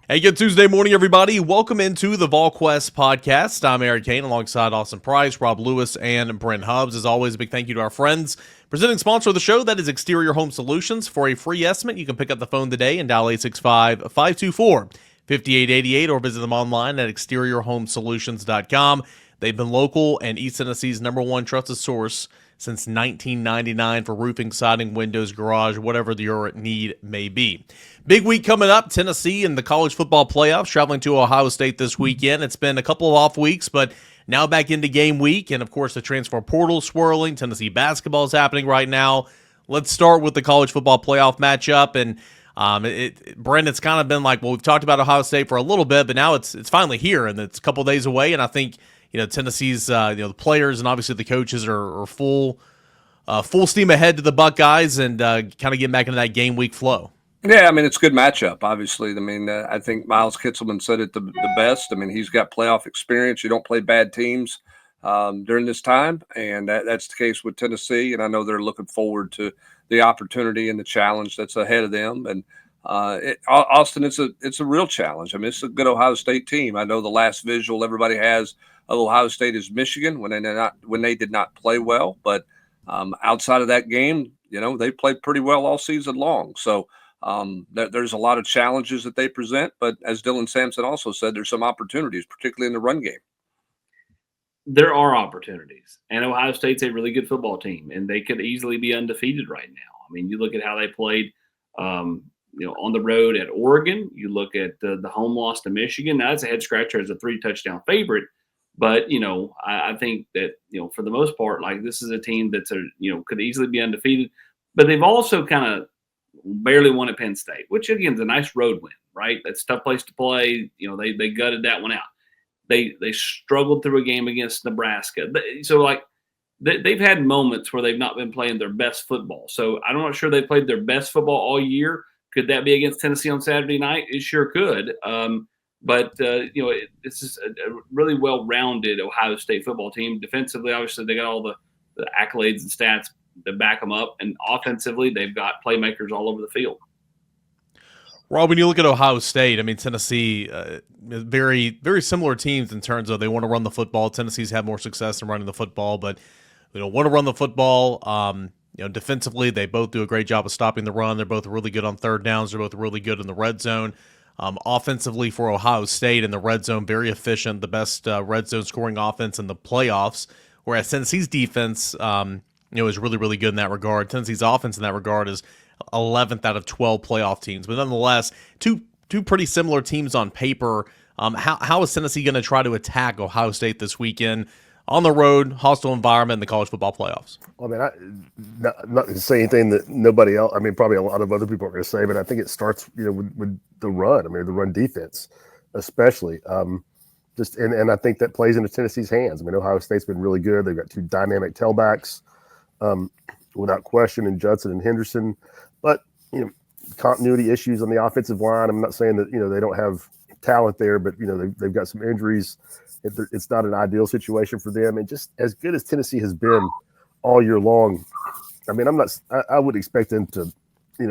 Hey, good Tuesday morning, everybody. Welcome into the Volquest podcast. I'm Eric Kane alongside Austin Price, Rob Lewis, and Brent Hubbs. As always, a big thank you to our friends. Presenting sponsor of the show, that is Exterior Home Solutions. For a free estimate, you can pick up the phone today and dial 865-524-5888 or visit them online at exteriorhomesolutions.com. They've been local and East Tennessee's #1 trusted source since 1999 for roofing, siding, windows, garage, whatever your need may be. Big week coming up. Tennessee in the college football playoffs, traveling to Ohio State this weekend. It's been a couple of off weeks, but now back into game week. And, of course, the transfer portal swirling. Tennessee basketball is happening right now. Let's start with the college football playoff matchup. And, Brent, it's kind of been like, well, we've talked about Ohio State for a little bit, but now it's finally here, and it's a couple days away. And I think Tennessee's the players and obviously the coaches are full steam ahead to the Buckeyes and kind of getting back into that game week flow. Yeah, I mean, it's a good matchup, obviously. I mean, I think Miles Kitselman said it the best. I mean, he's got playoff experience. You don't play bad teams during this time, and that's the case with Tennessee. And I know they're looking forward to the opportunity and the challenge that's ahead of them. And Austin, it's a real challenge. I mean, it's a good Ohio State team. I know the last visual everybody has of Ohio State is Michigan when they did not play well, but outside of that game, they played pretty well all season long. So there's a lot of challenges that they present, but as Dylan Sampson also said, there's some opportunities, particularly in the run game. There are opportunities, and Ohio State's a really good football team, and they could easily be undefeated right now. I mean, you look at how they played, on the road at Oregon. You look at the home loss to Michigan. Now, that's a head scratcher as a 3-touchdown favorite. But, I think that, for the most part, like this is a team that's, could easily be undefeated. But they've also kind of barely won at Penn State, which, again, is a nice road win, right? That's a tough place to play. They gutted that one out. They struggled through a game against Nebraska. So, they've had moments where they've not been playing their best football. So I'm not sure they played their best football all year. Could that be against Tennessee on Saturday night? It sure could. But this is a really well-rounded Ohio State football team. Defensively, obviously, they got all the accolades and stats to back them up. And offensively, they've got playmakers all over the field. Rob, when you look at Ohio State, I mean, Tennessee, very, very similar teams in terms of they want to run the football. Tennessee's had more success in running the football, but want to run the football. Defensively, they both do a great job of stopping the run. They're both really good on third downs. They're both really good in the red zone. Offensively for Ohio State in the red zone, very efficient, the best red zone scoring offense in the playoffs, whereas Tennessee's defense, is really, really good in that regard. Tennessee's offense in that regard is 11th out of 12 playoff teams. But nonetheless, two pretty similar teams on paper. How is Tennessee going to try to attack Ohio State this weekend on the road, hostile environment in the college football playoffs? I mean, not to say anything that nobody else, I mean, probably a lot of other people are going to say, but I think it starts, with the run. I mean, the run defense, especially. And I think that plays into Tennessee's hands. I mean, Ohio State's been really good. They've got two dynamic tailbacks, without question, in Judson and Henderson. But, continuity issues on the offensive line. I'm not saying that, they don't have talent there, but, they've got some injuries. It's not an ideal situation for them. And just as good as Tennessee has been all year long, I mean, I would expect them to,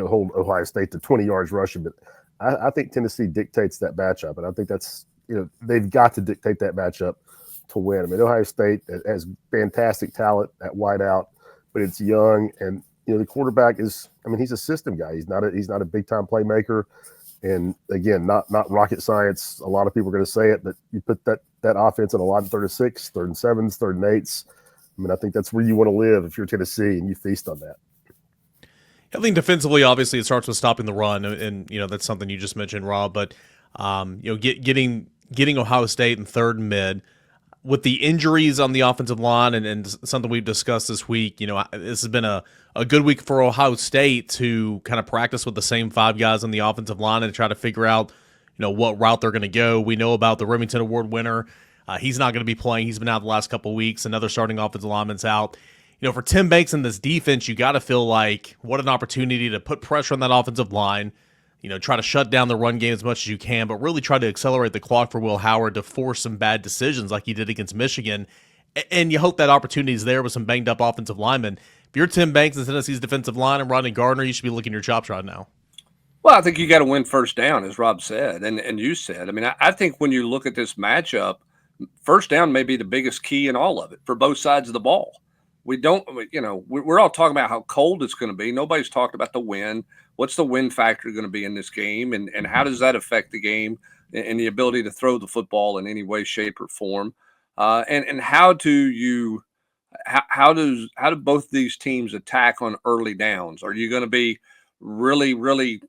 hold Ohio State to 20 yards rushing, but I think Tennessee dictates that matchup. And I think that's, they've got to dictate that matchup to win. I mean, Ohio State has fantastic talent at wideout, but it's young. And, the quarterback is, I mean, he's a system guy. He's not a big time playmaker. And again, not rocket science. A lot of people are going to say it, but you put that offense in a lot of 3rd and 6, 3rd and 7s, 3rd and 8s. I mean, I think that's where you want to live if you're Tennessee and you feast on that. I think defensively, obviously, it starts with stopping the run, and that's something you just mentioned, Rob. But getting Ohio State in 3rd and mid with the injuries on the offensive line, and something we've discussed this week. This has been a good week for Ohio State to kind of practice with the same 5 guys on the offensive line and try to figure out what route they're going to go. We know about the Remington Award winner. He's not going to be playing. He's been out the last couple of weeks. Another starting offensive lineman's out. For Tim Banks in this defense, you got to feel like what an opportunity to put pressure on that offensive line, try to shut down the run game as much as you can, but really try to accelerate the clock for Will Howard to force some bad decisions like he did against Michigan. And you hope that opportunity is there with some banged up offensive linemen. If you're Tim Banks and Tennessee's defensive line and Rodney Gardner, you should be licking your chops right now. Well, I think you got to win first down, as Rob said, and you said. I mean, I think when you look at this matchup, first down may be the biggest key in all of it for both sides of the ball. We don't, we're all talking about how cold it's going to be. Nobody's talked about the wind. What's the wind factor going to be in this game, and how does that affect the game and the ability to throw the football in any way, shape, or form? And how do both these teams attack on early downs? Are you going to be really, really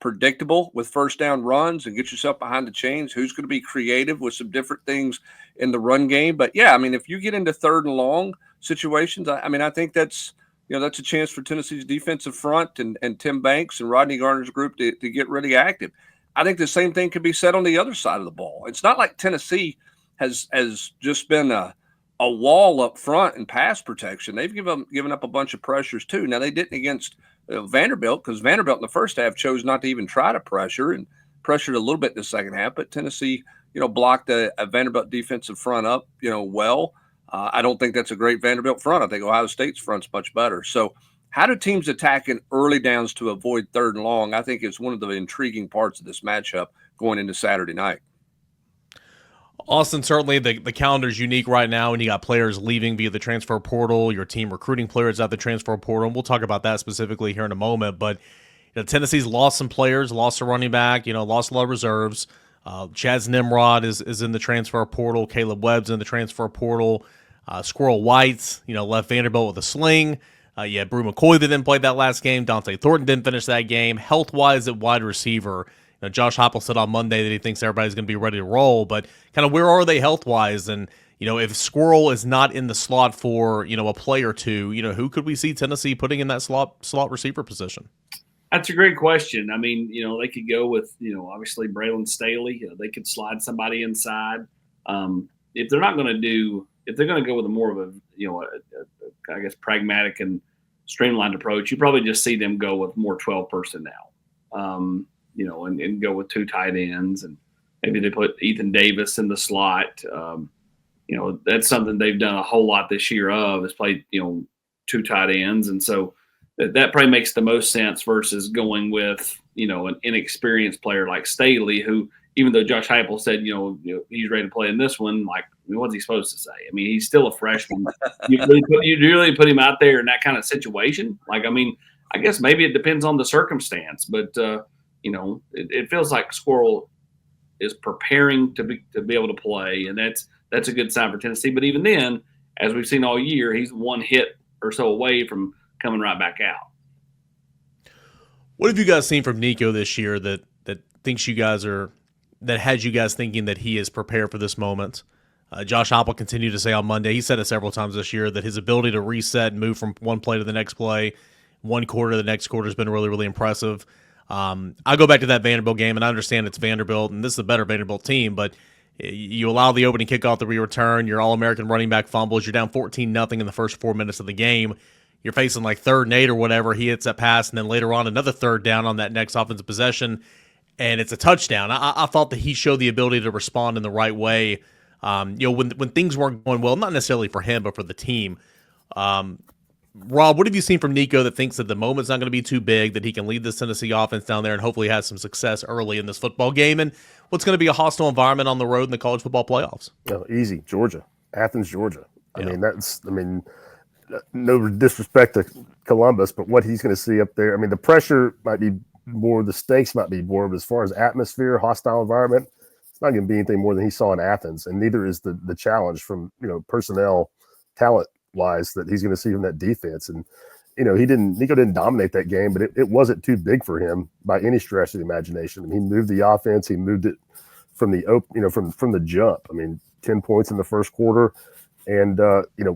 predictable with first down runs and get yourself behind the chains? Who's going to be creative with some different things in the run game? But yeah, I mean, if you get into third and long situations, I think that's a chance for Tennessee's defensive front and Tim Banks and Rodney Garner's group to get really active. I think the same thing could be said on the other side of the ball. It's not like Tennessee has just been a wall up front in pass protection. They've given up a bunch of pressures too. Now they didn't against Vanderbilt, because Vanderbilt in the first half chose not to even try to pressure and pressured a little bit in the second half. But Tennessee, blocked a Vanderbilt defensive front up, well. I don't think that's a great Vanderbilt front. I think Ohio State's front's much better. So how do teams attack in early downs to avoid third and long? I think is one of the intriguing parts of this matchup going into Saturday night. Austin, certainly the calendar's unique right now, and you got players leaving via the transfer portal, your team recruiting players at the transfer portal, and we'll talk about that specifically here in a moment. But Tennessee's lost some players, lost a running back, lost a lot of reserves. Chaz Nimrod is in the transfer portal. Caleb Webb's in the transfer portal. Squirrel White's, left Vanderbilt with a sling. You had Brew McCoy that didn't play that last game. Dante Thornton didn't finish that game. Health-wise at wide receiver, Josh Heupel said on Monday that he thinks everybody's going to be ready to roll, but kind of where are they health-wise? And, if Squirrel is not in the slot for, a play or two, who could we see Tennessee putting in that slot receiver position? That's a great question. I mean, they could go with, obviously Braylon Staley. They could slide somebody inside. If they're going to go with a more of a I guess, pragmatic and streamlined approach, you probably just see them go with more 12 personnel. And go with two tight ends, and maybe they put Ethan Davis in the slot. That's something they've done a whole lot this year is played, two tight ends. And so that probably makes the most sense versus going with, an inexperienced player like Staley, who, even though Josh Heupel said, he's ready to play in this one, what's he supposed to say? I mean, he's still a freshman. you really put him out there in that kind of situation? I guess maybe it depends on the circumstance, but it feels like Squirrel is preparing to be able to play, and that's a good sign for Tennessee. But even then, as we've seen all year, he's one hit or so away from coming right back out. What have you guys seen from Nico this year that has you guys thinking that he is prepared for this moment? Josh Heupel continued to say on Monday, he said it several times this year, that his ability to reset and move from one play to the next play, one quarter to the next quarter, has been really, really impressive. I go back to that Vanderbilt game, and I understand it's Vanderbilt, and this is a better Vanderbilt team, but you allow the opening kickoff to return, your All-American running back fumbles, you're down 14-0 in the first 4 minutes of the game. You're facing 3rd and 8 or whatever. He hits that pass, and then later on another third down on that next offensive possession, and it's a touchdown. I thought that he showed the ability to respond in the right way. When things weren't going well, not necessarily for him, but for the team. Rob, what have you seen from Nico that thinks that the moment's not going to be too big, that he can lead this Tennessee offense down there and hopefully has some success early in this football game, and what's going to be a hostile environment on the road in the college football playoffs? Easy, Georgia, Athens, Georgia. No disrespect to Columbus, but what he's going to see up there, the pressure might be more, the stakes might be more, but as far as atmosphere, hostile environment, it's not going to be anything more than he saw in Athens, and neither is the challenge from personnel, talent wise, that he's going to see from that defense. And Nico didn't dominate that game, but it wasn't too big for him by any stretch of the imagination. He moved the offense, he moved it from the jump. 10 points in the first quarter, and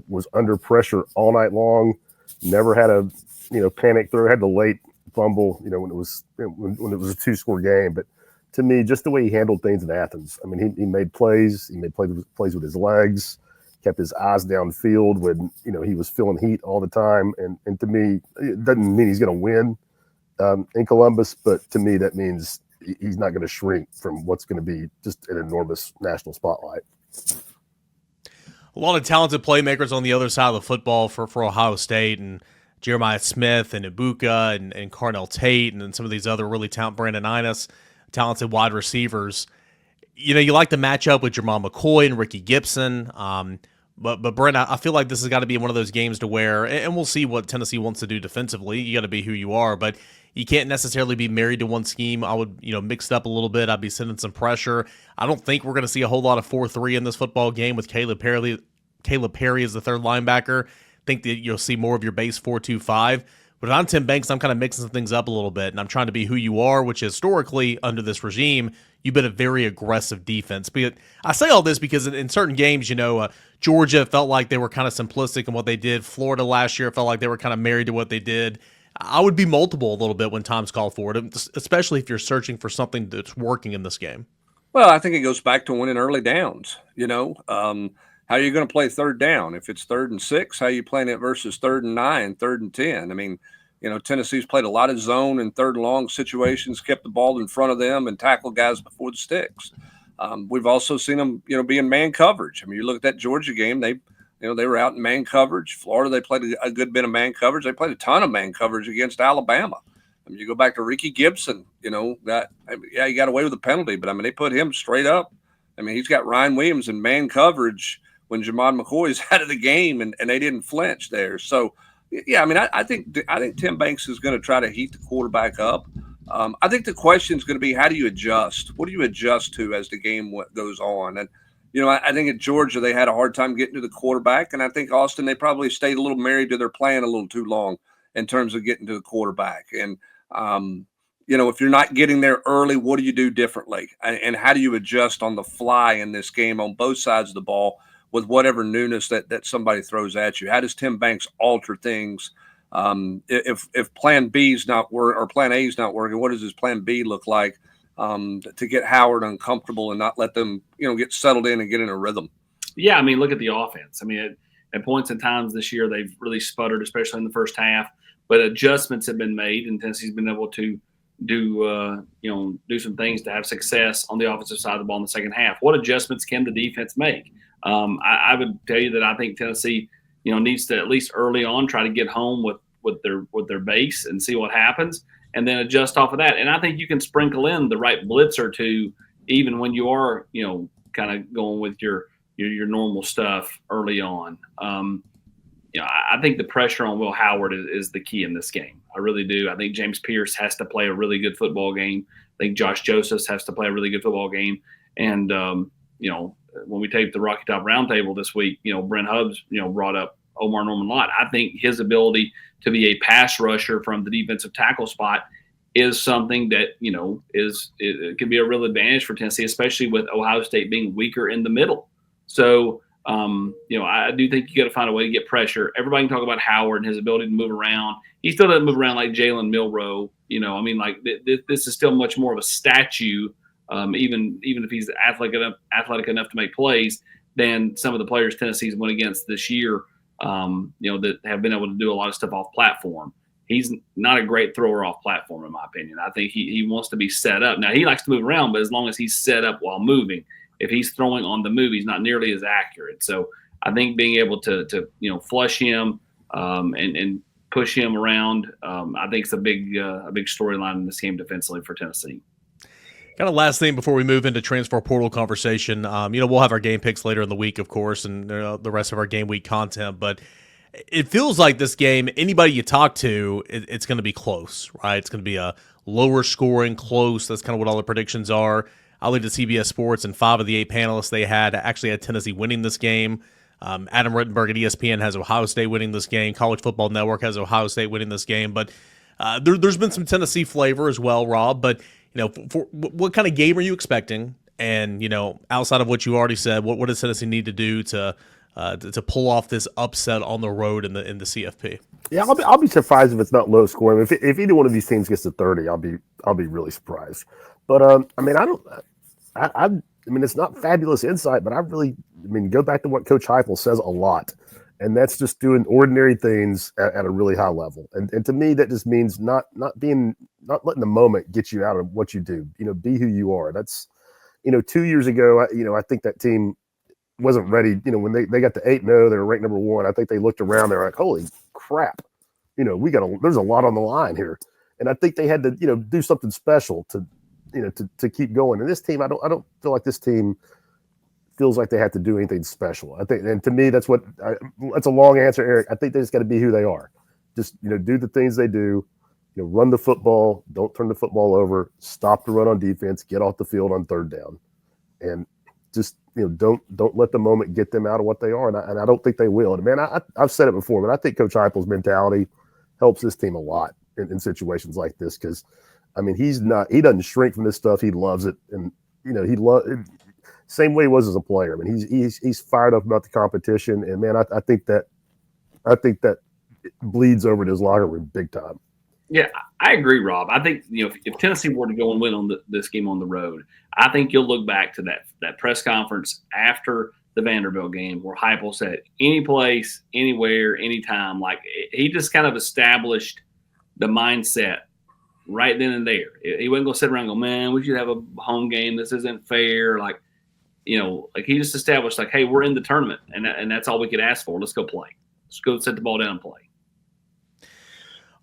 was under pressure all night long. Never had a panic throw. Had the late fumble when it was a 2-score game. But to me, just the way he handled things in Athens. He made plays. He made plays with his legs. Kept his eyes downfield when he was feeling heat all the time. And to me, it doesn't mean he's going to win in Columbus, but to me that means he's not going to shrink from what's going to be just an enormous national spotlight. A lot of talented playmakers on the other side of the football for Ohio State, and Jeremiah Smith and Ibuka and Carnell Tate and some of these other really Brandon Inus, talented wide receivers. You like the matchup with Jamal McCoy and Ricky Gibson. But Brent, I feel like this has got to be one of those games to where, and we'll see what Tennessee wants to do defensively. You got to be who you are, but you can't necessarily be married to one scheme. I would, mix it up a little bit. I'd be sending some pressure. I don't think we're going to see a whole lot of 4-3 in this football game with Caleb Perry as the third linebacker. I think that you'll see more of your base 4-2-5. But on Tim Banks, I'm kind of mixing things up a little bit, and I'm trying to be who you are, which historically, under this regime, you've been a very aggressive defense. But I say all this because in certain games, Georgia felt like they were kind of simplistic in what they did. Florida last year felt like they were kind of married to what they did. I would be multiple a little bit when time's called for it, especially if you're searching for something that's working in this game. Well, I think it goes back to winning early downs. How are you going to play third down? If it's 3rd and 6, how are you playing it versus 3rd and 9, 3rd and 10? I mean, Tennessee's played a lot of zone and 3rd and long situations, kept the ball in front of them and tackled guys before the sticks. We've also seen them, be in man coverage. I mean, you look at that Georgia game, they were out in man coverage. Florida, they played a good bit of man coverage. They played a ton of man coverage against Alabama. I mean, you go back to Ricky Gibson, he got away with a penalty, but I mean, they put him straight up. I mean, he's got Ryan Williams in man coverage when Jamon McCoy is out of the game, and they didn't flinch there. So, yeah, I mean, I think Tim Banks is going to try to heat the quarterback up. I think the question is going to be, how do you adjust? What do you adjust to as the game goes on? And, I think at Georgia they had a hard time getting to the quarterback, and I think Austin, they probably stayed a little married to their plan a little too long in terms of getting to the quarterback. And, if you're not getting there early, what do you do differently? And how do you adjust on the fly in this game on both sides of the ball with whatever newness that somebody throws at you? How does Tim Banks alter things? If plan B is not working or plan A is not working, what does his plan B look like to get Howard uncomfortable and not let them, get settled in and get in a rhythm? Yeah, I mean, look at the offense. I mean, at points and times this year, they've really sputtered, especially in the first half. But adjustments have been made, and Tennessee's been able to do some things to have success on the offensive side of the ball in the second half. What adjustments can the defense make? I would tell you that I think Tennessee, needs to at least early on try to get home with their base and see what happens, and then adjust off of that. And I think you can sprinkle in the right blitz or two, even when you are, kind of going with your normal stuff early on. I think the pressure on Will Howard is the key in this game. I really do. I think James Pierce has to play a really good football game. I think Josh Josephs has to play a really good football game. And, when we taped the Rocky Top Roundtable this week, Brent Hubbs, brought up Omar Norman-Lott. I think his ability to be a pass rusher from the defensive tackle spot is something that, it can be a real advantage for Tennessee, especially with Ohio State being weaker in the middle. So, I do think you got to find a way to get pressure. Everybody can talk about Howard and his ability to move around. He still doesn't move around like Jalen Milroe. This is still much more of a statue, even if he's athletic enough to make plays, than some of the players Tennessee's went against this year, that have been able to do a lot of stuff off platform. He's not a great thrower off platform, in my opinion. I think he wants to be set up. Now, he likes to move around, but as long as he's set up while moving, if he's throwing on the move, he's not nearly as accurate. So I think being able to flush him and push him around, I think it's a big storyline in this game defensively for Tennessee. Kind of last thing before we move into transfer portal conversation, we'll have our game picks later in the week, of course, and the rest of our game week content. But it feels like this game, anybody you talk to, it's going to be close, right? It's going to be a lower scoring, close. That's kind of what all the predictions are. I looked at CBS Sports, and 5 of the 8 panelists they had actually had Tennessee winning this game. Adam Rittenberg at ESPN has Ohio State winning this game. College Football Network has Ohio State winning this game. But there's been some Tennessee flavor as well, Rob. But for what kind of game are you expecting? And outside of what you already said, what does Tennessee need to do to pull off this upset on the road in the CFP? Yeah, I'll be surprised if it's not low scoring. If either one of these teams gets to 30, I'll be really surprised. But I mean, it's not fabulous insight, but go back to what Coach Heupel says a lot, and that's just doing ordinary things at a really high level. And to me, that just means not letting the moment get you out of what you do. Be who you are. That's 2 years ago. I think that team wasn't ready. When they got to 8-0, they were ranked number 1. I think they looked around. They're like, holy crap. there's a lot on the line here. And I think they had to, do something special to keep going. And this team, I don't feel like this team feels like they have to do anything special. I think, and to me, that's a long answer, Eric. I think they just got to be who they are. Just, do the things they do, run the football, don't turn the football over, stop the run on defense, get off the field on third down. And just, don't let the moment get them out of what they are. And I don't think they will. And man, I've said it before, but I think Coach Heupel's mentality helps this team a lot in situations like this. Cause I mean, he doesn't shrink from this stuff. He loves it. And, same way he was as a player. I mean, he's fired up about the competition. And man, I think that bleeds over to his locker room big time. Yeah, I agree, Rob. I think if Tennessee were to go and win on this game on the road, I think you'll look back to that press conference after the Vanderbilt game where Heupel said, any place, anywhere, anytime. Like he just kind of established the mindset right then and there. He wasn't going to sit around and go, man, we should have a home game. This isn't fair. Like he just established like, hey, we're in the tournament, and that's all we could ask for. Let's go play. Let's go set the ball down and play.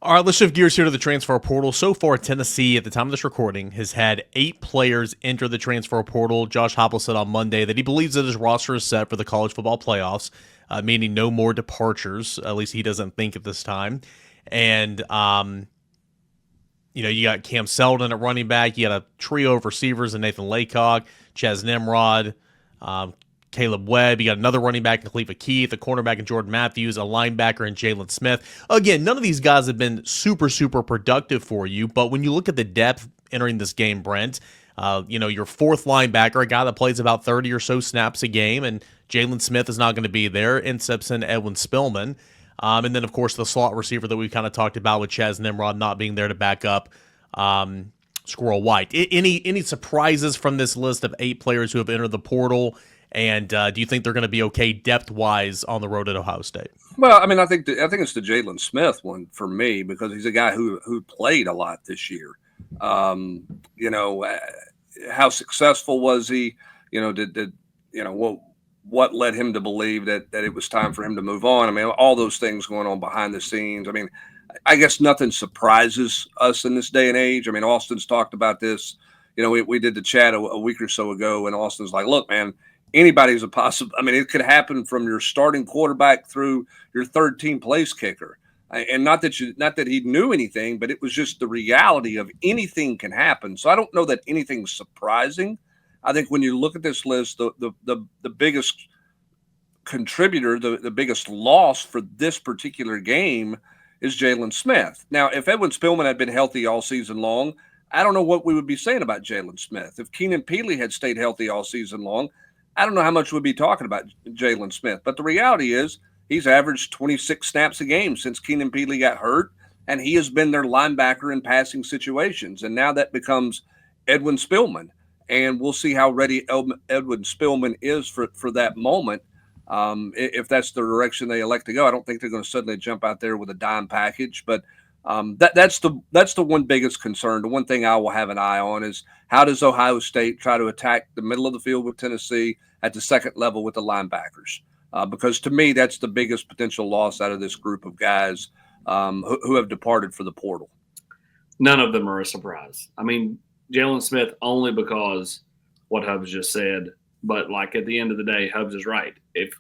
All right, let's shift gears here to the transfer portal. So far, Tennessee, at the time of this recording, has had 8 players enter the transfer portal. Josh Heupel said on Monday that he believes that his roster is set for the college football playoffs, meaning no more departures. At least he doesn't think at this time. And, you got Cam Seldon at running back. You got a trio of receivers in Nathan Laycock, Chaz Nimrod, Caleb Webb. You got another running back in Khalifa Keith, a cornerback in Jordan Matthews, a linebacker in Jalen Smith. Again, none of these guys have been super, super productive for you, but when you look at the depth entering this game, Brent, your fourth linebacker, a guy that plays about 30 or so snaps a game, and Jalen Smith is not going to be there, and Simpson, Edwin Spillman. And then, of course, the slot receiver that we kind of talked about with Chaz Nimrod not being there to back up Squirrel White. Any surprises from this list of 8 players who have entered the portal? And do you think they're going to be okay depth-wise on the road at Ohio State? Well, I mean, I think it's the Jalen Smith one for me because he's a guy who played a lot this year. How successful was he? What led him to believe that it was time for him to move on? I mean, all those things going on behind the scenes. I mean, I guess nothing surprises us in this day and age. I mean, Austin's talked about this. We did the chat a week or so ago, and Austin's like, look, man, anybody's a possible. I mean, it could happen from your starting quarterback through your third-team place kicker. And not that he knew anything, but it was just the reality of anything can happen. So I don't know that anything's surprising. I think when you look at this list, the biggest contributor, the biggest loss for this particular game is Jalen Smith. Now, if Edwin Spillman had been healthy all season long, I don't know what we would be saying about Jalen Smith. If Keenan Peely had stayed healthy all season long, I don't know how much we'd be talking about Jalen Smith. But the reality is he's averaged 26 snaps a game since Keenan Peely got hurt, and he has been their linebacker in passing situations. And now that becomes Edwin Spillman. And we'll see how ready Edwin Spillman is for that moment. If that's the direction they elect to go, I don't think they're going to suddenly jump out there with a dime package. But that's the one biggest concern. The one thing I will have an eye on is how does Ohio State try to attack the middle of the field with Tennessee at the second level with the linebackers? Because to me, that's the biggest potential loss out of this group of guys who have departed for the portal. None of them are a surprise. I mean, Jalen Smith only because what Hubbs just said, but like at the end of the day, Hubbs is right. If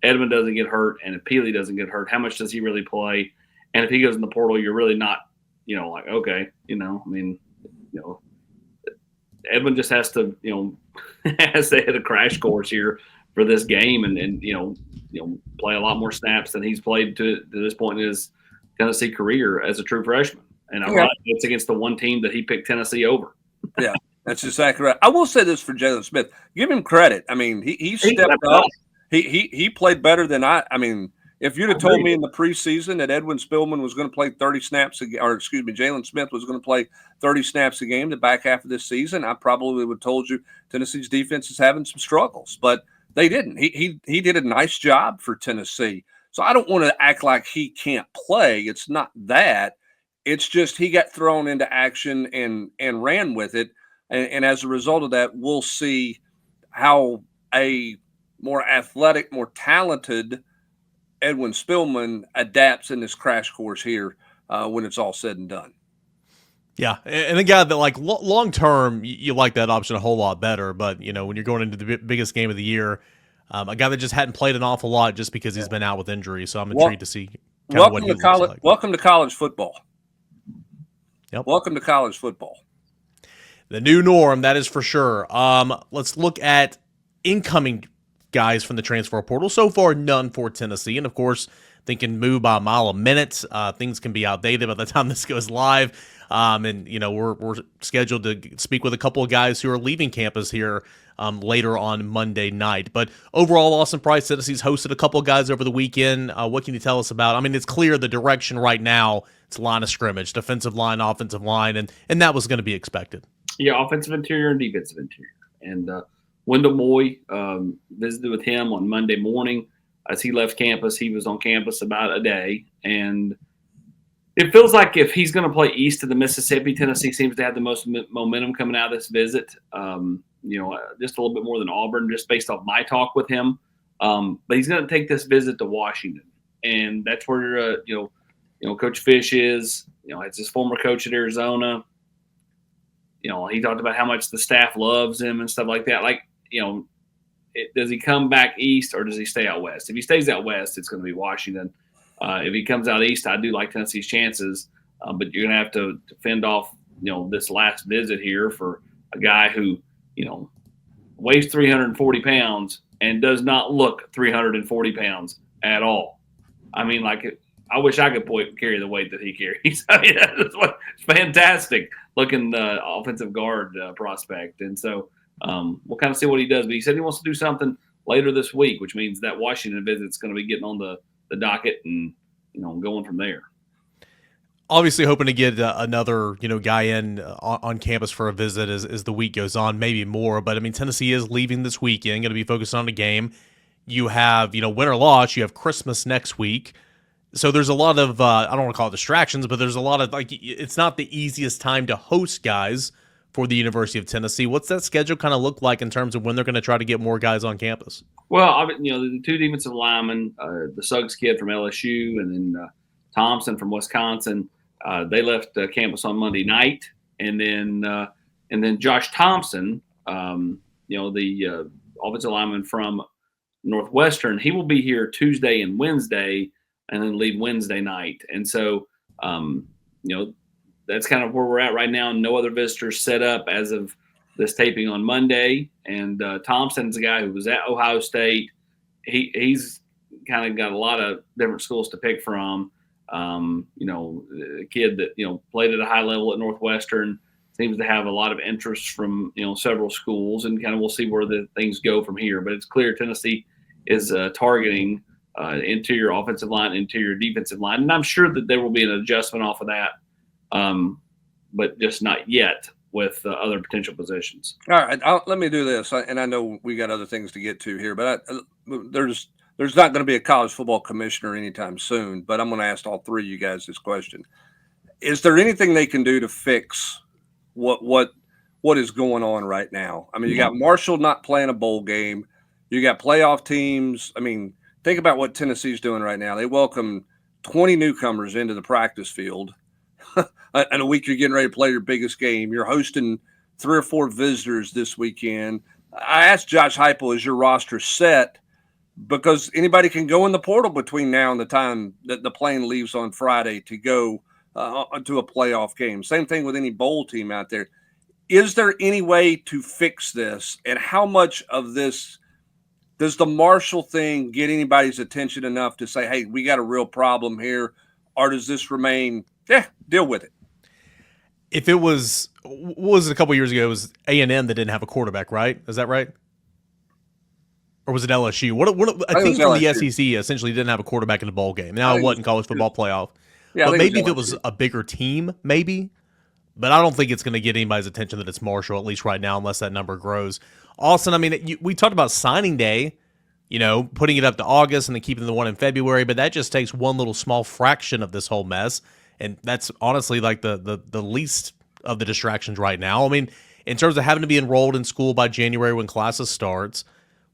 Edmund doesn't get hurt and if Peely doesn't get hurt, how much does he really play? And if he goes in the portal, you're really not, Edmund just has to, has to hit a crash course here for this game and play a lot more snaps than he's played to this point in his Tennessee career as a true freshman. And it's against the one team that he picked Tennessee over. Yeah, that's exactly right. I will say this for Jalen Smith. Give him credit. I mean, he stepped up. He played better than I mean, if you'd have told me in the preseason that Edwin Spillman was going to play 30 snaps Jalen Smith was going to play 30 snaps a game the back half of this season, I probably would have told you Tennessee's defense is having some struggles, but they didn't. He did a nice job for Tennessee. So I don't want to act like he can't play. It's not that. It's just he got thrown into action and ran with it. And as a result of that, we'll see how a more athletic, more talented Edwin Spillman adapts in this crash course here when it's all said and done. Yeah, and a guy that like long term, you like that option a whole lot better. But when you're going into the biggest game of the year, a guy that just hadn't played an awful lot just because he's been out with injury. So I'm intrigued to see kind of what he looks like. Welcome to college football. Yep. Welcome to college football. The new norm, that is for sure. Let's look at incoming guys from the transfer portal. So far, none for Tennessee, and of course, they can move by a mile a minute. Things can be outdated by the time this goes live. And we're scheduled to speak with a couple of guys who are leaving campus here later on Monday night. But overall, Austin Price, Tennessee's hosted a couple of guys over the weekend. What can you tell us about? I mean, it's clear the direction right now. It's line of scrimmage, defensive line, offensive line, and that was going to be expected. Yeah, offensive interior and defensive interior. And Wendell Moy visited with him on Monday morning. As he left campus, he was on campus about a day, and it feels like if he's going to play east of the Mississippi, Tennessee seems to have the most momentum coming out of this visit. Just a little bit more than Auburn, just based off my talk with him. But he's going to take this visit to Washington, and that's where Coach Fish is. It's his former coach at Arizona. He talked about how much the staff loves him and stuff like that. Does he come back east or does he stay out west? If he stays out west, it's going to be Washington. If he comes out east, I do like Tennessee's chances, but you're going to have to fend off, this last visit here for a guy who, weighs 340 pounds and does not look 340 pounds at all. I mean, I wish I could carry the weight that he carries. I mean, that's fantastic looking offensive guard prospect. And so we'll kind of see what he does. But he said he wants to do something later this week, which means that Washington visit's going to be getting on the docket and, going from there. Obviously hoping to get another, guy in on campus for a visit as the week goes on, maybe more. But, I mean, Tennessee is leaving this weekend, going to be focused on a game. You have, win or loss. You have Christmas next week. So there's a lot of, I don't want to call it distractions, but there's a lot of, it's not the easiest time to host guys for the University of Tennessee. What's that schedule kind of look like in terms of when they're going to try to get more guys on campus? Well, the two defensive linemen, the Suggs kid from LSU and then Thompson from Wisconsin, they left campus on Monday night. And then Josh Thompson, the offensive lineman from Northwestern, he will be here Tuesday and Wednesday and then leave Wednesday night. And so, that's kind of where we're at right now. No other visitors set up as of this taping on Monday. And Thompson's a guy who was at Ohio State. He's kind of got a lot of different schools to pick from. A kid that, played at a high level at Northwestern, seems to have a lot of interest from, several schools, and kind of we'll see where the things go from here. But it's clear Tennessee is targeting interior offensive line, interior defensive line. And I'm sure that there will be an adjustment off of that, but just not yet with other potential positions. All right, let me do this. And I know we got other things to get to here, but there's not going to be a college football commissioner anytime soon, but I'm going to ask all three of you guys this question. Is there anything they can do to fix what is going on right now? I mean, you got Marshall not playing a bowl game. You got playoff teams. I mean, think about what Tennessee's doing right now. They welcome 20 newcomers into the practice field. And a week you're getting ready to play your biggest game. You're hosting 3 or 4 visitors this weekend. I asked Josh Heupel, is your roster set? Because anybody can go in the portal between now and the time that the plane leaves on Friday to go to a playoff game. Same thing with any bowl team out there. Is there any way to fix this? And how much of this does the Marshall thing get anybody's attention enough to say, hey, we got a real problem here? Or does this remain, deal with it? If it was, what was it a couple years ago? It was A&M that didn't have a quarterback, right? Is that right? Or was it LSU? I think from the SEC essentially didn't have a quarterback in the bowl game. Now it wasn't college football playoff. Yeah, but maybe if it was a bigger team, maybe. But I don't think it's going to get anybody's attention that it's Marshall, at least right now, unless that number grows. Austin, I mean, we talked about signing day, putting it up to August and then keeping the one in February, but that just takes one little small fraction of this whole mess. And that's honestly like the least of the distractions right now. I mean, in terms of having to be enrolled in school by January when classes starts,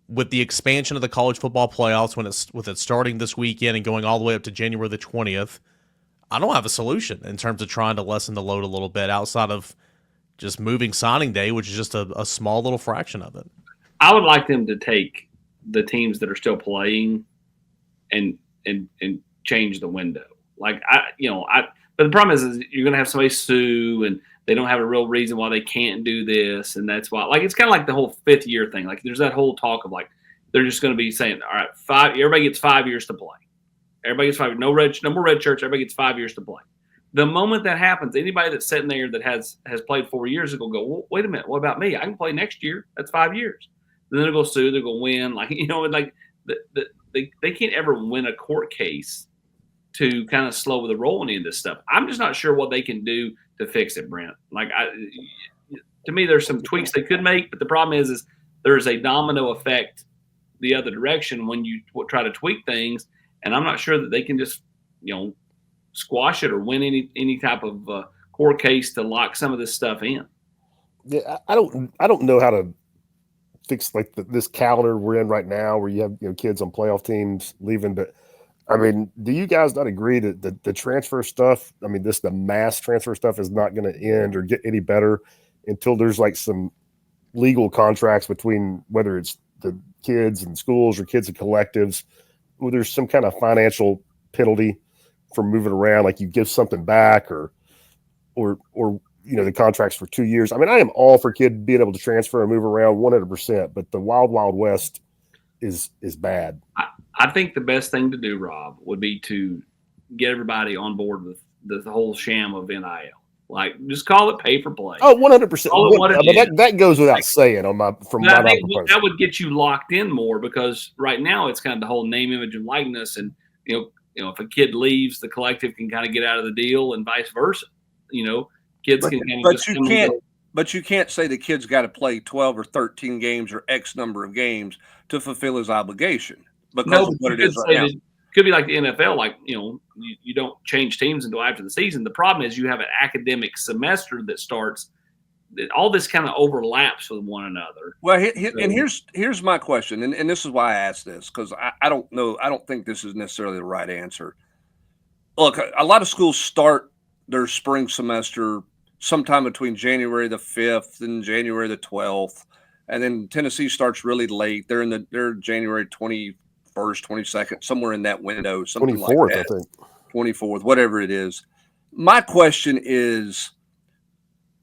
with the expansion of the college football playoffs, with it starting this weekend and going all the way up to January the 20th, I don't have a solution in terms of trying to lessen the load a little bit outside of just moving signing day, which is just a small little fraction of it. I would like them to take the teams that are still playing and change the window. Like but the problem is you're going to have somebody sue, and they don't have a real reason why they can't do this, and that's why. Like, it's kind of like the whole 5th year thing. Like, there's that whole talk of like they're just going to be saying, all right, everybody gets 5 years to play. Everybody gets 5. No more red shirts. Everybody gets 5 years to play. The moment that happens, anybody that's sitting there that has played 4 years ago go, well, wait a minute, what about me? I can play next year. That's 5 years. Then they'll go sue. They're going to win. Like, like they can't ever win a court case to kind of slow the roll on any of this stuff. I'm just not sure what they can do to fix it, Brent. Like, to me, there's some tweaks they could make, but the problem is there's a domino effect the other direction when you try to tweak things, and I'm not sure that they can just, squash it or win any type of court case to lock some of this stuff in. Yeah, I don't know how to fix like this calendar we're in right now, where you have kids on playoff teams leaving, but. I mean, do you guys not agree that the transfer stuff, I mean, the mass transfer stuff is not going to end or get any better until there's like some legal contracts between whether it's the kids and schools or kids and collectives, where there's some kind of financial penalty for moving around, like you give something back or the contracts for 2 years. I mean, I am all for kids being able to transfer and move around 100%, but the wild west is bad. I think the best thing to do, Rob, would be to get everybody on board with the whole sham of NIL. Like, just call it pay for play. Oh, 100%. That goes without saying from my proposal. That would get you locked in more, because right now it's kind of the whole name, image, and likeness. And, if a kid leaves, the collective can kind of get out of the deal, and vice versa. Kids can kind of just come and go. But you can't say the kid's got to play 12 or 13 games or X number of games to fulfill his obligation. Because of what it is right now. It could be like the NFL, like, you don't change teams until after the season. The problem is you have an academic semester that starts, that all this kind of overlaps with one another. Well, and here's my question, and this is why I asked this, because I don't know. I don't think this is necessarily the right answer. Look, a lot of schools start their spring semester sometime between January the 5th and January the 12th. And then Tennessee starts really late. They're January 21st, 22nd, somewhere in that window. 24th, like I think. 24th, whatever it is. My question is,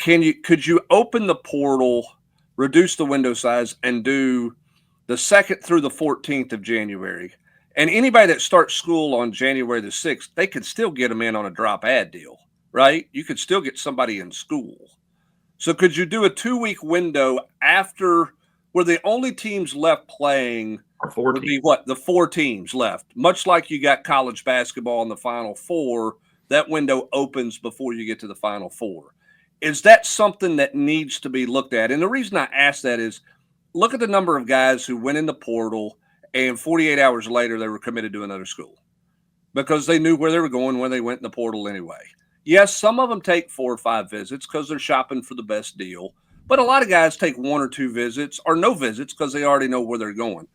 could you open the portal, reduce the window size, and do the 2nd through the 14th of January? And anybody that starts school on January the 6th, they could still get them in on a drop ad deal, right? You could still get somebody in school. So could you do a 2-week window after, where the only teams left playing would be what? The 4 teams left. Much like you got college basketball in the Final Four, that window opens before you get to the Final Four. Is that something that needs to be looked at? And the reason I ask that is, look at the number of guys who went in the portal and 48 hours later they were committed to another school because they knew where they were going when they went in the portal anyway. Yes, some of them take 4 or 5 visits because they're shopping for the best deal. But a lot of guys take 1 or 2 visits or no visits because they already know where they're going.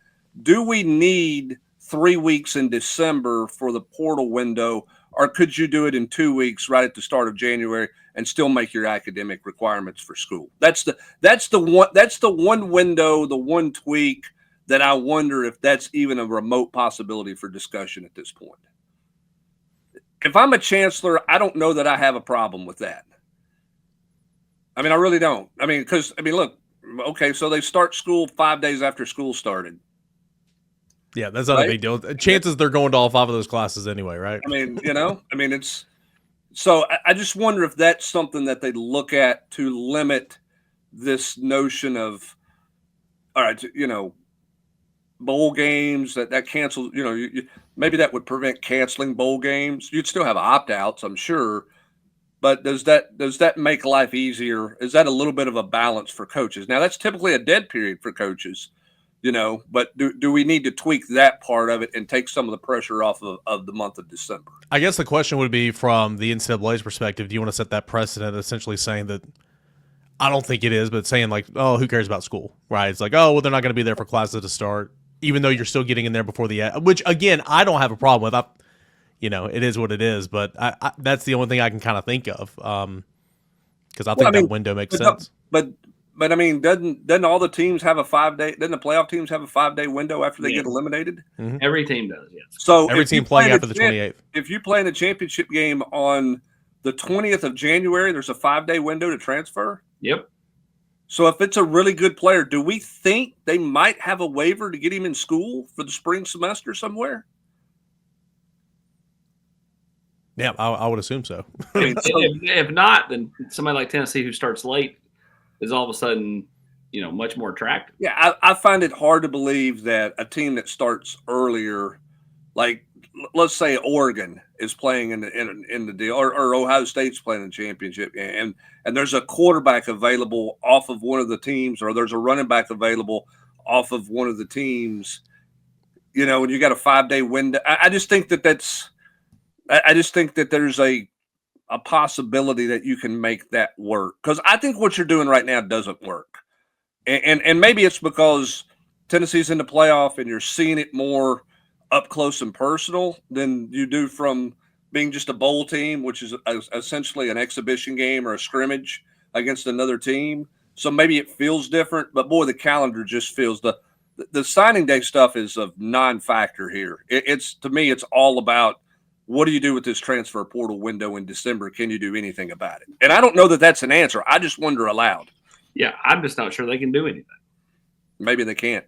Do we need 3 weeks in December for the portal window, or could you do it in 2 weeks right at the start of January and still make your academic requirements for school? That's the one window, the one tweak that I wonder if that's even a remote possibility for discussion at this point. If I'm a chancellor, I don't know that I have a problem with that. I mean, I really don't. I mean, look, okay, so they start school 5 days after school started. Yeah, that's not a big deal. Chances they're going to all 5 of those classes anyway, right? I mean, it's so I just wonder if that's something that they look at to limit this notion of, all right, bowl games that cancel, maybe that would prevent canceling bowl games. You'd still have opt-outs, I'm sure, but does that make life easier? Is that a little bit of a balance for coaches? Now, that's typically a dead period for coaches, but do we need to tweak that part of it and take some of the pressure off of the month of December? I guess the question would be, from the NCAA's perspective, do you want to set that precedent, essentially saying that I don't think it is, but saying like, oh, who cares about school, right? It's like, oh, well, they're not going to be there for classes to start, even though you're still getting in there before which again, I don't have a problem with. It is what it is, but that's the only thing I can kind of think of, because I think that window makes sense. But I mean, doesn't all the teams have a 5-day? Doesn't the playoff teams have a 5-day window after they get eliminated? Mm-hmm. Every team does, yes. So every team playing after the 28th. If you play in a championship game on the 20th of January, there's a 5-day window to transfer. Yep. So if it's a really good player, do we think they might have a waiver to get him in school for the spring semester somewhere? Yeah, I would assume so. I mean, if not, then somebody like Tennessee who starts late is all of a sudden, much more attractive. Yeah, I find it hard to believe that a team that starts earlier, like let's say Oregon is playing in the deal, or Ohio State's playing in the championship, and there's a quarterback available off of one of the teams, or there's a running back available off of one of the teams, and you got a 5-day window. I just think that there's a possibility that you can make that work, because I think what you're doing right now doesn't work, and maybe it's because Tennessee's in the playoff and you're seeing it more up close and personal than you do from being just a bowl team, which is essentially an exhibition game or a scrimmage against another team. So maybe it feels different, but boy, the calendar just feels the signing day stuff is a non-factor here. It's to me, it's all about what do you do with this transfer portal window in December? Can you do anything about it? And I don't know that that's an answer. I just wonder aloud. Yeah, I'm just not sure they can do anything. Maybe they can't.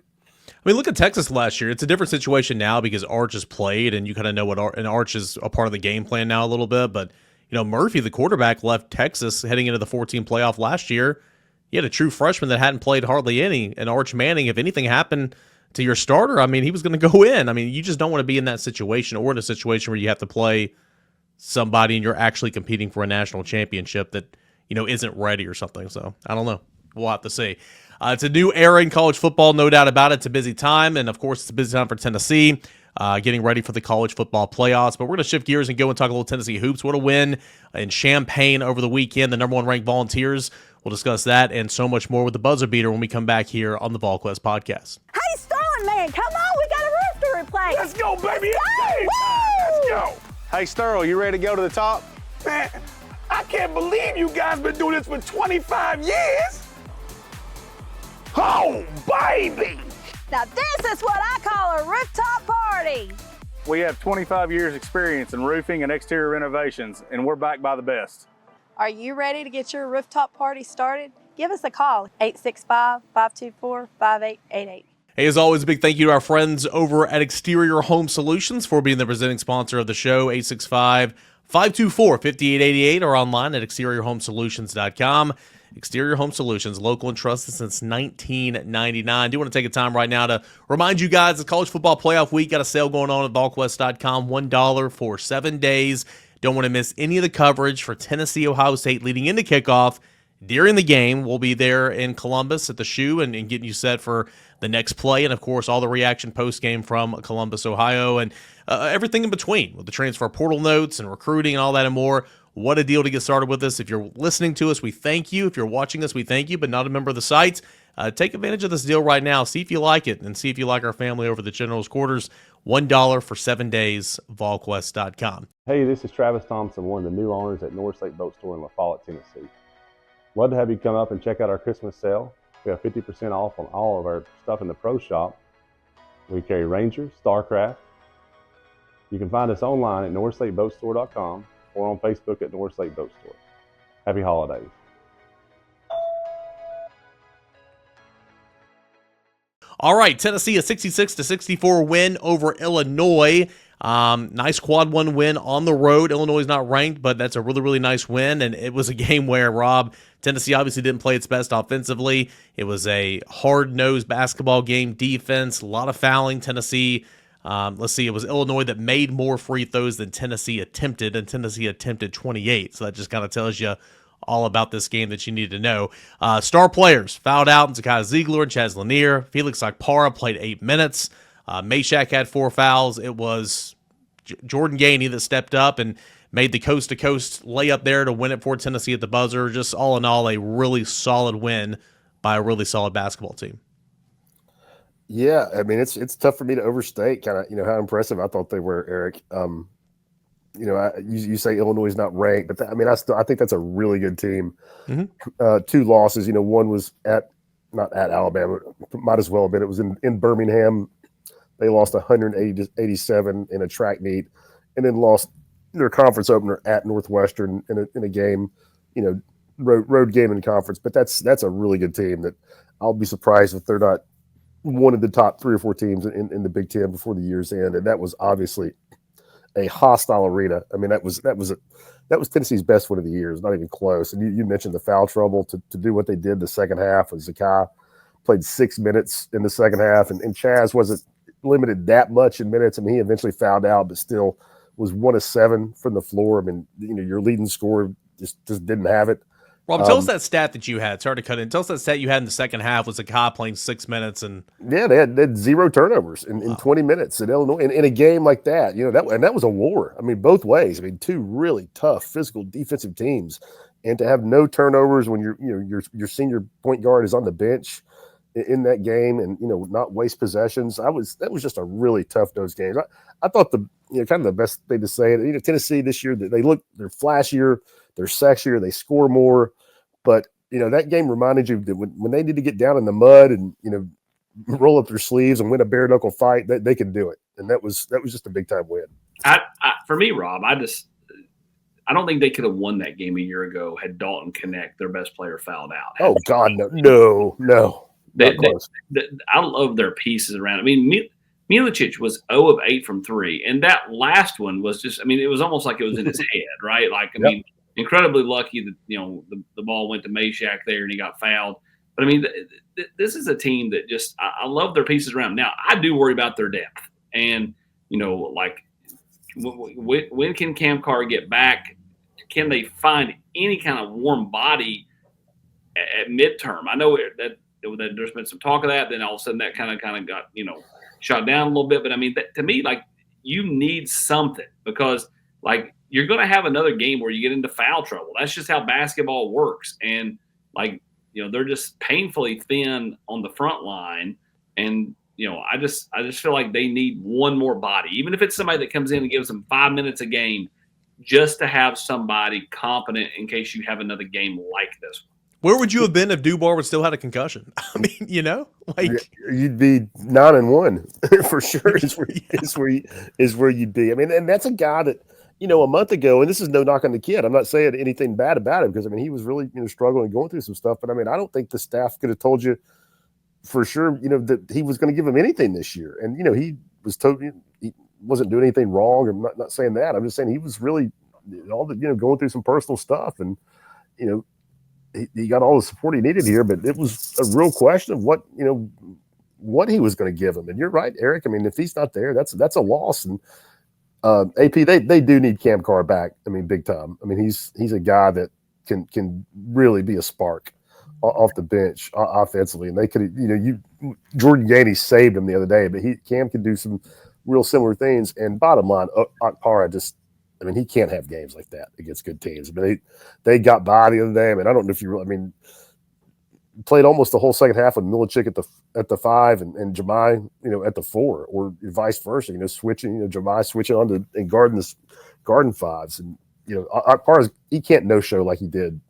I mean, look at Texas last year. It's a different situation now because Arch has played, and you kind of know and Arch is a part of the game plan now a little bit. But, Murphy, the quarterback, left Texas heading into the 14 playoff last year. He had a true freshman that hadn't played hardly any. And Arch Manning, if anything happened to your starter, I mean, he was going to go in. I mean, you just don't want to be in that situation, or in a situation where you have to play somebody and you're actually competing for a national championship that, isn't ready or something. So, I don't know. We'll have to see. It's a new era in college football, no doubt about it. It's a busy time, and of course, it's a busy time for Tennessee, getting ready for the college football playoffs. But we're going to shift gears and go and talk a little Tennessee hoops. What a win in Champaign over the weekend. The number 1 ranked Volunteers. We'll discuss that and so much more with the buzzer beater when we come back here on the Volquest podcast. Hey, Sterling, man, come on. We got a roof to replace. Let's go, baby. It's game time. Let's go. Hey, Sterling, you ready to go to the top? Man, I can't believe you guys been doing this for 25 years. Oh, baby! Now this is what I call a rooftop party. We have 25 years experience in roofing and exterior renovations, and we're backed by the best. Are you ready to get your rooftop party started? Give us a call, 865-524-5888. Hey, as always, a big thank you to our friends over at Exterior Home Solutions for being the presenting sponsor of the show, 865-524-5888, or online at exteriorhomesolutions.com. Exterior Home Solutions, local and trusted since 1999. I do want to take a time right now to remind you guys the college football playoff week got a sale going on at Volquest.com, $1 for 7 days. Don't want to miss any of the coverage for Tennessee, Ohio State leading into kickoff. During the game, we'll be there in Columbus at the Shoe and getting you set for the next play. And, of course, all the reaction post-game from Columbus, Ohio, and everything in between with the transfer portal notes and recruiting and all that and more. What a deal to get started with this. If you're listening to us, we thank you. If you're watching us, we thank you, but not a member of the site. Take advantage of this deal right now. See if you like it, and see if you like our family over the General's Quarters. $1 for 7 days, Volquest.com. Hey, this is Travis Thompson, one of the new owners at North Lake Boat Store in La Follette, Tennessee. Love to have you come up and check out our Christmas sale. We have 50% off on all of our stuff in the pro shop. We carry Ranger, Starcraft. You can find us online at northlakeboatstore.com or on Facebook at North Lake Boat Store. Happy holidays. All right, Tennessee, a 66-64 win over Illinois. Nice quad one win on the road. Illinois is not ranked, but that's a really, really nice win. And it was a game where, Rob, Tennessee obviously didn't play its best offensively. It was a hard-nosed basketball game, defense, a lot of fouling. Tennessee, let's see, it was Illinois that made more free throws than Tennessee attempted, and Tennessee attempted 28. So that just kind of tells you all about this game that you need to know. Star players fouled out, and Zakai Ziegler and Chaz Lanier. Felix Akpara played 8 minutes. Meshack had 4 fouls. It was Jordan Gainey that stepped up and made the coast-to-coast layup there to win it for Tennessee at the buzzer. Just all in all, a really solid win by a really solid basketball team. Yeah, I mean it's tough for me to overstate kind of how impressive I thought they were, Eric. You say Illinois is not ranked, but I think that's a really good team. Mm-hmm. 2 losses, one was not at Alabama, might as well have been. It was in Birmingham. They lost 187 in a track meet, and then lost their conference opener at Northwestern in a game, road game in conference. But that's a really good team that I'll be surprised if they're not one of the top 3 or 4 teams in the Big Ten before the year's end. And that was obviously a hostile arena. I mean, that was Tennessee's best win of the year. It's not even close. And you mentioned the foul trouble to do what they did the second half. And Zakai played 6 minutes in the second half, and Chaz wasn't limited that much in minutes. I mean, he eventually fouled out, but still was 1 of 7 from the floor. I mean, your leading scorer just didn't have it. Rob, tell us that stat that you had. Sorry to cut in. Tell us that stat you had in the second half was Zakai playing 6 minutes. And yeah, they had 0 turnovers in 20 minutes at Illinois in a game like that. That was a war. I mean, both ways. I mean, 2 really tough physical defensive teams, and to have no turnovers when your senior point guard is on the bench in that game, and not waste possessions. That was just a really tough those games. I thought kind of the best thing to say it. Tennessee this year, they're flashier, they're sexier, they score more, but that game reminded you that when they need to get down in the mud and roll up their sleeves and win a bare knuckle fight, they can do it, and that was just a big time win. For me, Rob, I don't think they could have won that game a year ago had Dalton Connect, their best player, fouled out. Oh God, no. I love their pieces around. I mean, Milicic was 0 of 8 from 3, and that last one was just. I mean, it was almost like it was in his head, right? Like, I mean, incredibly lucky that the ball went to Meshack there and he got fouled. But I mean, this is a team that just I love their pieces around. Now, I do worry about their depth, and like when can Cam Carr get back? Can they find any kind of warm body at midterm? I know that there's been some talk of that. Then all of a sudden that kind of got shot down a little bit. But I mean, to me, like, you need something, because like you're going to have another game where you get into foul trouble. That's just how basketball works. And like they're just painfully thin on the front line. And I just feel like they need one more body, even if it's somebody that comes in and gives them 5 minutes a game, just to have somebody competent in case you have another game like this one. Where would you have been if Dubar would still had a concussion? I mean, you'd be 9-1 for sure. Is where you'd be. I mean, and that's a guy that a month ago, and this is no knock on the kid. I'm not saying anything bad about him, because I mean he was really struggling, going through some stuff. But I mean, I don't think the staff could have told you for sure that he was going to give him anything this year. And he was told he wasn't doing anything wrong. I'm not saying that. I'm just saying he was really going through some personal stuff, and he got all the support he needed here, but it was a real question of what he was going to give him. And you're right, Eric. I mean, if he's not there, that's a loss. And AP, they do need Cam Carr back. I mean, big time. I mean, he's a guy that can really be a spark off the bench offensively. And they could, Jordan Gainey saved him the other day, but Cam can do some real similar things. And bottom line, Okpara he can't have games like that against good teams. I mean, they got by the other day. I mean, I don't know if played almost the whole second half with Milicic at the 5 and Jemai, at the 4, or vice versa. Switching, Jemai switching on to and guarding 5s, and Akpar he can't no show like he did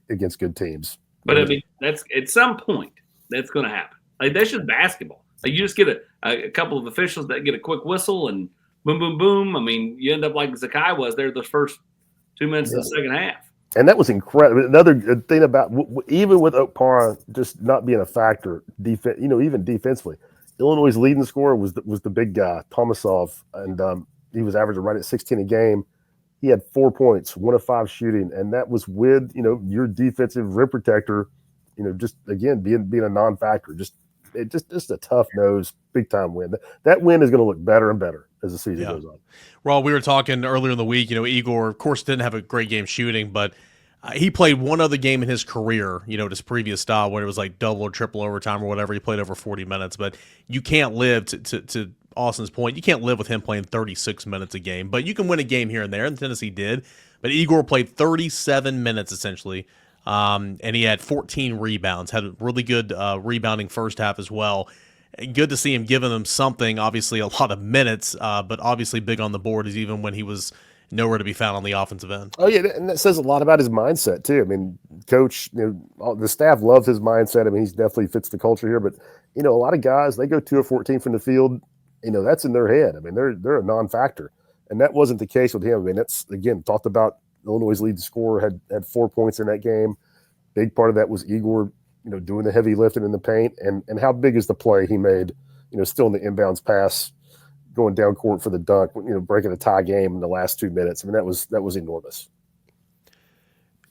against good teams. But I mean, that's at some point that's going to happen. Like, that's just basketball. Like, you just get a couple of officials that get a quick whistle and boom, boom, boom. I mean, you end up like Zakai was there the first 2 minutes of the second half. And that was incredible. Another thing about even with Okpara just not being a factor, even defensively, Illinois' leading scorer was the big guy, Tomasov, and he was averaging right at 16 a game. He had 4 points, 1 of 5 shooting, and that was with your defensive rim protector, just again being a non-factor. Just a tough nose, big time win. That win is going to look better and better as the season goes on. Well, we were talking earlier in the week, Igor, of course, didn't have a great game shooting, but he played one other game in his career, his previous style, where it was like double or triple overtime or whatever. He played over 40 minutes, but you can't live to Austin's point, you can't live with him playing 36 minutes a game, but you can win a game here and there, and Tennessee did. But Igor played 37 minutes essentially, and he had 14 rebounds, had a really good rebounding first half as well. Good to see him giving them something, obviously a lot of minutes, but obviously big on the board is even when he was nowhere to be found on the offensive end. Oh yeah, and that says a lot about his mindset too. I mean, coach, the staff loves his mindset. I mean, he's definitely fits the culture here. But a lot of guys, they go 2 of 14 from the field. That's in their head. I mean, they're a non-factor, and that wasn't the case with him. I mean, that's again talked about. Illinois' lead scorer had 4 points in that game. Big part of that was Igor, doing the heavy lifting in the paint, and how big is the play he made? Still in the inbounds pass, going down court for the dunk, breaking a tie game in the last 2 minutes. I mean, that was enormous.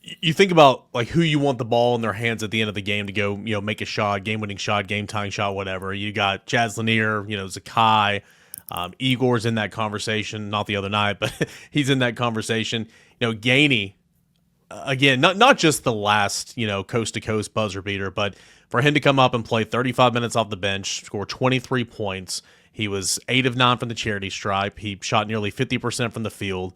You think about like who you want the ball in their hands at the end of the game to go, make a shot, game-winning shot, game-tying shot, whatever. You got Jazz Lanier, Zakai, Igor's in that conversation. Not the other night, but he's in that conversation. Gainey, again, not just the last, coast-to-coast buzzer beater, but for him to come up and play 35 minutes off the bench, score 23 points. He was 8 of 9 from the charity stripe. He shot nearly 50% from the field.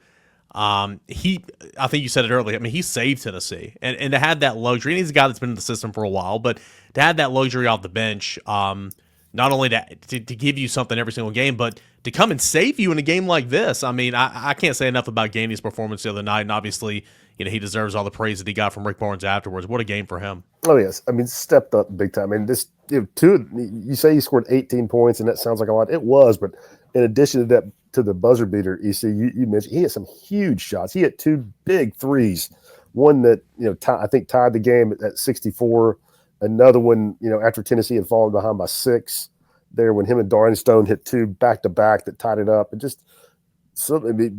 I think you said it earlier. I mean, he saved Tennessee, and to have that luxury, and he's a guy that's been in the system for a while, but to have that luxury off the bench, not only to give you something every single game, but to come and save you in a game like this. I mean, I can't say enough about Gainey's performance the other night, and obviously, he deserves all the praise that he got from Rick Barnes afterwards. What a game for him. Oh yes, I mean, stepped up big time. I mean, this you say he scored 18 points, and that sounds like a lot. It was, but in addition to that, to the buzzer beater, you mentioned, he had some huge shots. He had 2 big threes. One that I think tied the game at 64. Another one, after Tennessee had fallen behind by 6, there when him and Darian Stone hit 2 back to back that tied it up, and just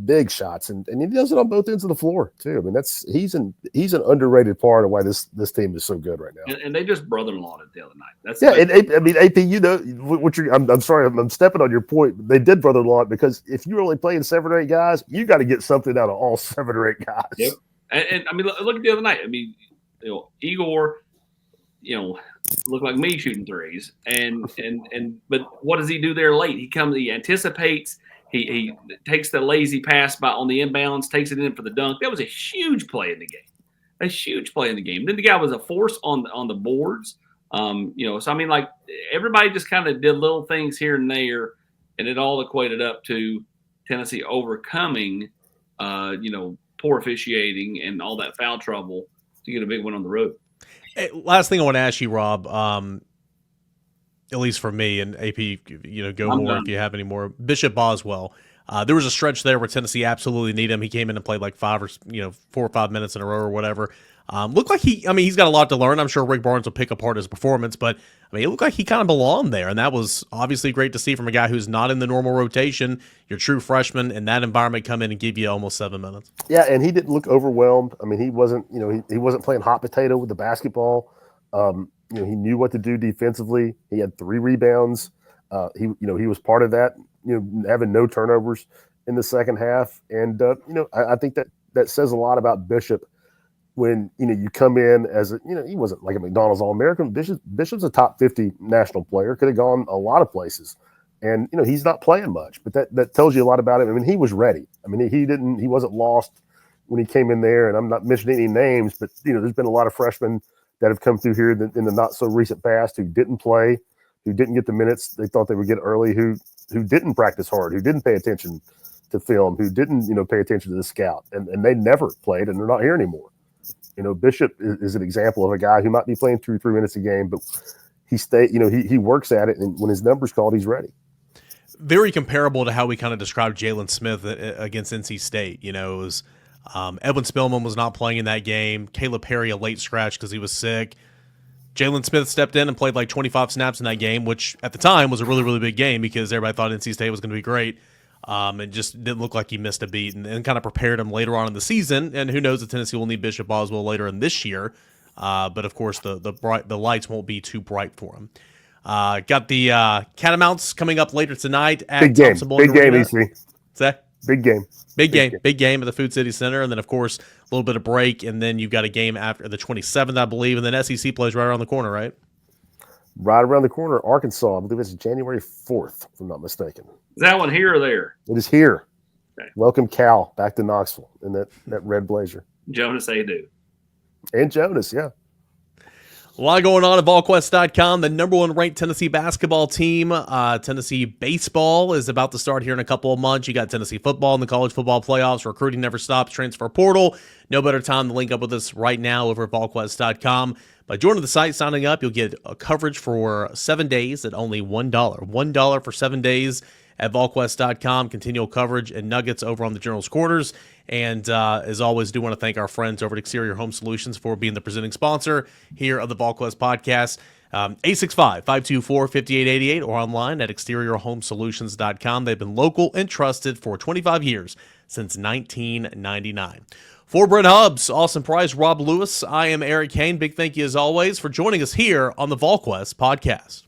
big shots, and he does it on both ends of the floor too. I mean, he's an underrated part of why this team is so good right now. And they just brother-in-lawed it the other night. That's I mean, AP, what you're. I'm sorry, I'm stepping on your point. But they did brother-in-law it because if you're only playing 7 or 8 guys, you got to get something out of all 7 or 8 guys. Yep. And I mean, look at the other night. I mean, Igor, looked like me shooting threes, but what does he do there late? He anticipates. He takes the lazy pass on the inbounds, takes it in for the dunk. That was a huge play in the game. A huge play in the game. Then the guy was a force on the boards. So I mean, like, everybody just kind of did little things here and there, and it all equated up to Tennessee overcoming, poor officiating and all that foul trouble to get a big win on the road. Hey, last thing I want to ask you, Rob, at least for me, and AP, go I'm more done. if you have any more. Bishop Boswell. There was a stretch there where Tennessee absolutely needed him. He came in and played like 4 or 5 minutes in a row or whatever. Looked like he's got a lot to learn. I'm sure Rick Barnes will pick apart his performance, but I mean, it looked like he kind of belonged there, and that was obviously great to see from a guy who's not in the normal rotation. Your true freshman in that environment come in and give you almost 7 minutes. Yeah, and he didn't look overwhelmed. I mean, he wasn't, he wasn't playing hot potato with the basketball. He knew what to do defensively. He had 3 rebounds. He was part of that, having no turnovers in the second half. And, I think that says a lot about Bishop when, you come in as he wasn't like a McDonald's All-American. Bishop's a top 50 national player, could have gone a lot of places. And, he's not playing much, but that tells you a lot about him. I mean, he was ready. I mean, he wasn't lost when he came in there, and I'm not mentioning any names, but, there's been a lot of freshmen that have come through here in the not so recent past who didn't play, who didn't get the minutes they thought they would get early, who didn't practice hard, who didn't pay attention to film, who didn't, pay attention to the scout, and they never played, and they're not here anymore. Bishop is an example of a guy who might be playing 2 or 3 minutes a game, but he works at it, and when his number's called, he's ready. Very comparable to how we kind of described Jalen Smith against NC State. It was Edwin Spillman was not playing in that game. Caleb Perry a late scratch because he was sick. Jalen Smith stepped in and played like 25 snaps in that game, which at the time was a really, really big game because everybody thought NC State was going to be great. It just didn't look like he missed a beat, and kind of prepared him later on in the season. And who knows if Tennessee will need Bishop Boswell later in this year. But of course, the lights won't be too bright for him. Got the Catamounts coming up later tonight at Big game, Thompson Boyd big game, Arena. EC. What's that? Big game. Big game at the Food City Center, and then of course a little bit of break, and then you've got a game after the 27th, I believe, and then SEC plays right around the corner, right? right around the corner, Arkansas. I believe it's January 4th, if I'm not mistaken. Is that one here or there? It is here. Okay. Welcome Cal back to Knoxville in that red blazer. Jonas Adu. And Jonas, yeah. A lot going on at Volquest.com. The number one ranked Tennessee basketball team. Tennessee baseball is about to start here in a couple of months. You got Tennessee football in the college football playoffs. Recruiting never stops. Transfer portal. No better time to link up with us right now over at Volquest.com. By joining the site, signing up, you'll get a coverage for 7 days at only $1. $1 for 7 days at Volquest.com. Continual coverage and nuggets over on the General's Quarters. And as always, do want to thank our friends over at Exterior Home Solutions for being the presenting sponsor here of the Volquest podcast. 865-524-5888 or online at exteriorhomesolutions.com. They've been local and trusted for 25 years, since 1999. For Brent Hubbs, Austin Price, Rob Lewis, I am Eric Kane. Big thank you as always for joining us here on the Volquest podcast.